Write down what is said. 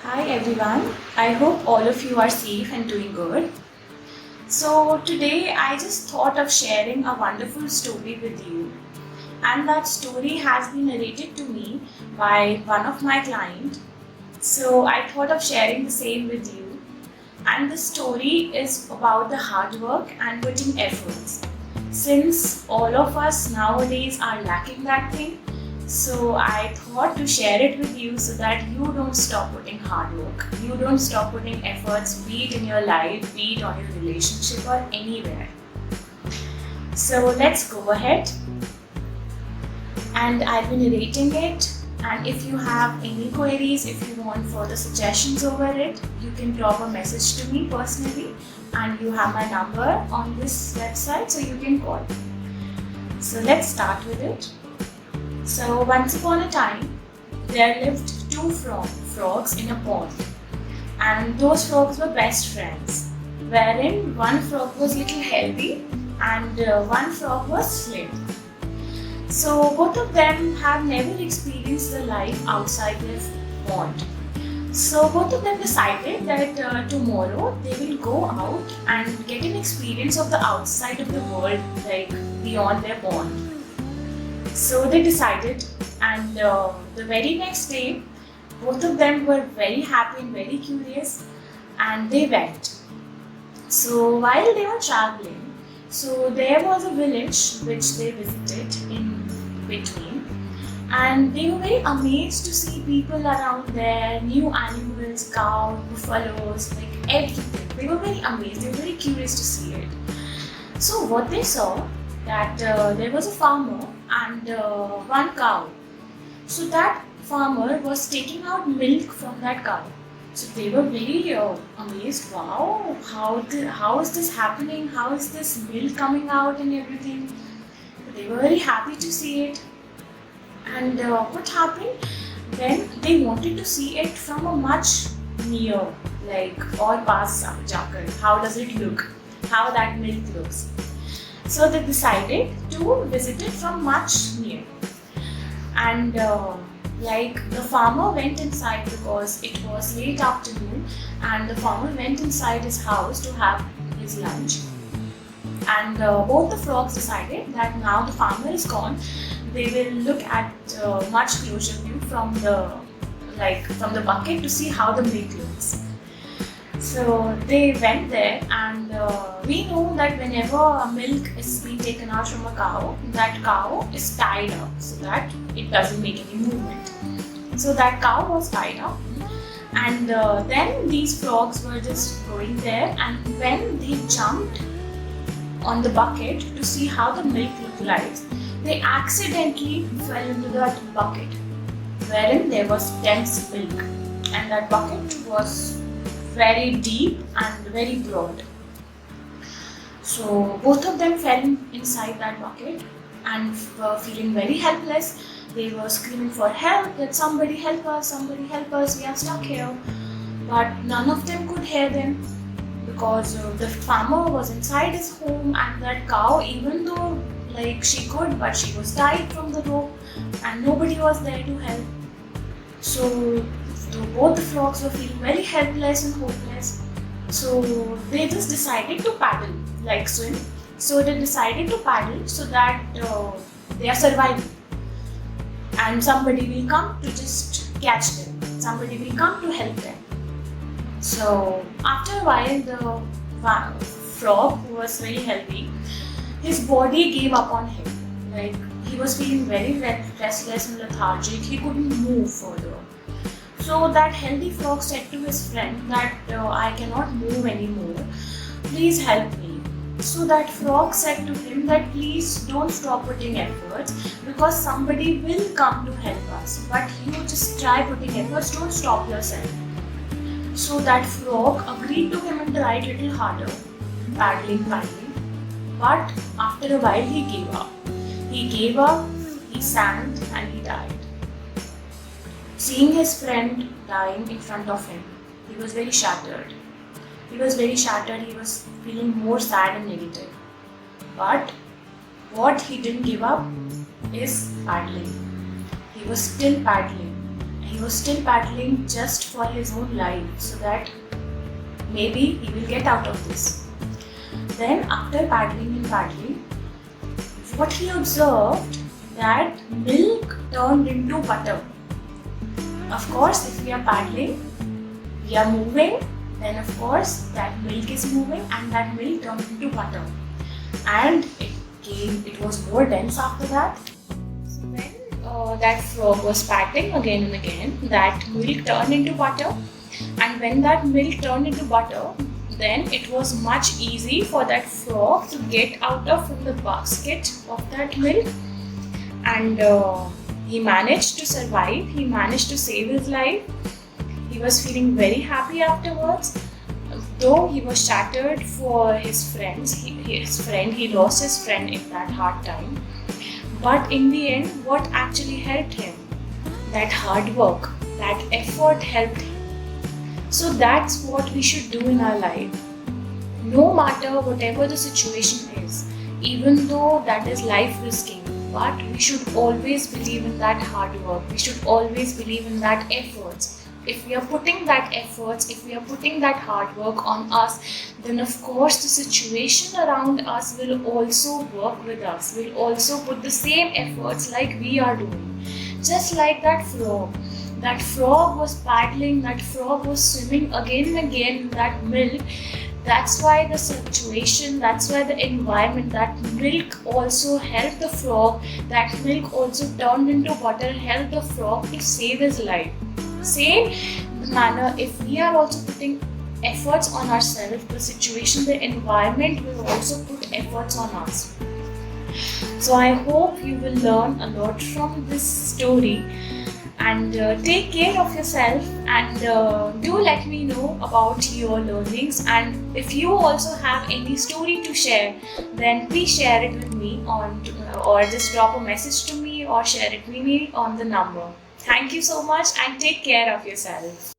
Hi everyone, I hope all of you are safe and doing good. So, today I just thought of sharing a wonderful story with you, and that story has been narrated to me by one of my clients. So, I thought of sharing the same with you. And the story is about the hard work and putting efforts. Since all of us nowadays are lacking that thing, so I thought to share it with you so that you don't stop putting hard work. You don't stop putting efforts, be it in your life, be it on your relationship or anywhere. So let's go ahead, and I'll be narrating it. And if you have any queries, if you want further suggestions over it, you can drop a message to me personally, and you have my number on this website so you can call. So let's start with it. So once upon a time, there lived two frogs in a pond, and those frogs were best friends, wherein one frog was little healthy and one frog was slim. So both of them have never experienced the life outside their pond. So both of them decided that tomorrow they will go out and get an experience of the outside of the world, like beyond their pond. So they decided, and the very next day, both of them were very happy and very curious, and they went. So while they were traveling, so there was a village which they visited in between, and they were very amazed to see people around there, new animals, cows, buffaloes, like everything. They were very amazed. They were very curious to see it. So what they saw, that there was a farmer and one cow. So that farmer was taking out milk from that cow. So they were very amazed. Wow, how is this happening? How is this milk coming out and everything? They were very happy to see it. And what happened? Then they wanted to see it from a much near, like or pass jaकर. How does it look? How that milk looks? So they decided to visit it from much near. And like the farmer went inside because it was late afternoon, and the farmer went inside his house to have his lunch. And both the frogs decided that now the farmer is gone, they will look at much closer view from the bucket to see how the milk looks. So they went there, and we know that whenever milk is being taken out from a cow, that cow is tied up so that it doesn't make any movement. So that cow was tied up, and then these frogs were just going there, and when they jumped on the bucket to see how the milk looked like, they accidentally fell into that bucket, wherein there was dense milk, and that bucket was very deep and very broad. So both of them fell inside that bucket and were feeling very helpless. They were screaming for help, that somebody help us, we are stuck here. But none of them could hear them because the farmer was inside his home, and that cow, even though like she could, but she was tied from the rope and nobody was there to help. So both the frogs were feeling very helpless and hopeless. So they just decided to paddle, like swim. So they decided to paddle so that they are surviving. And somebody will come to just catch them. Somebody will come to help them. So after a while, the frog, who was very healthy, his body gave up on him. Like he was feeling very restless and lethargic. He couldn't move further. So that healthy frog said to his friend that I cannot move anymore. Please help me. So that frog said to him that please don't stop putting efforts, because somebody will come to help us. But you just try putting efforts, don't stop yourself. So that frog agreed to him and tried a little harder, paddling. But after a while he gave up. He sank and he died. Seeing his friend dying in front of him, he was very shattered. He was feeling more sad and negative. But what he didn't give up is paddling. He was still paddling. he was still battling just for his own life, so that maybe he will get out of this. Then after battling and battling, what he observed, that milk turned into butter. Of course, if we are paddling, we are moving, then of course that milk is moving and that milk turned into butter. And it was more dense after that. So when that frog was paddling again and again, that milk turned into butter. And when that milk turned into butter, then it was much easy for that frog to get out of from the basket of that milk. And he managed to survive, he managed to save his life. He was feeling very happy afterwards. Though he was shattered for his friends, he lost his friend in that hard time. But in the end, what actually helped him? That hard work, that effort helped him. So that's what we should do in our life. No matter whatever the situation is, even though that is life risking, but we should always believe in that hard work. We should always believe in that efforts. If we are putting that efforts, if we are putting that hard work on us, then of course the situation around us will also work with us, will also put the same efforts like we are doing. Just like that frog. That frog was paddling, that frog was swimming again and again in that milk. That's why the situation, that's why the environment, that milk also helped the frog, that milk also turned into butter, helped the frog to save his life. Same manner, if we are also putting efforts on ourselves, the situation, the environment will also put efforts on us. So I hope you will learn a lot from this story. And take care of yourself, and do let me know about your learnings. And if you also have any story to share, then please share it with me or just drop a message to me or share it with me on the number. Thank you so much and take care of yourself.